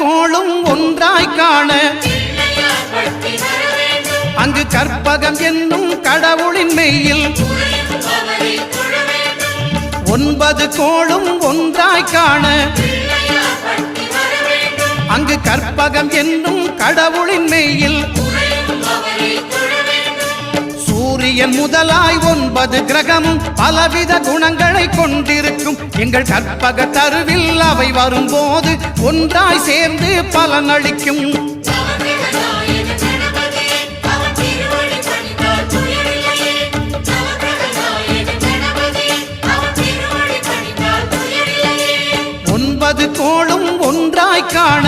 கோளும் ஒன்றாய் காண அங்கு கற்பகம் என்னும் கடவுளின் மெய்யில் 9 கோளும் ஒன்றாய் காண அங்கு கற்பகம் என்னும் கடவுளின் மெய்யில் சூரியன் முதலாய் 9 கிரகமும் பலவித குணங்களை கொண்டிருக்கும் எங்கள் கற்பக தருவில் அவை வரும்போது ஒன்றாய் சேர்ந்து பலனளிக்கும். கோளும் ஒன்றாய் காண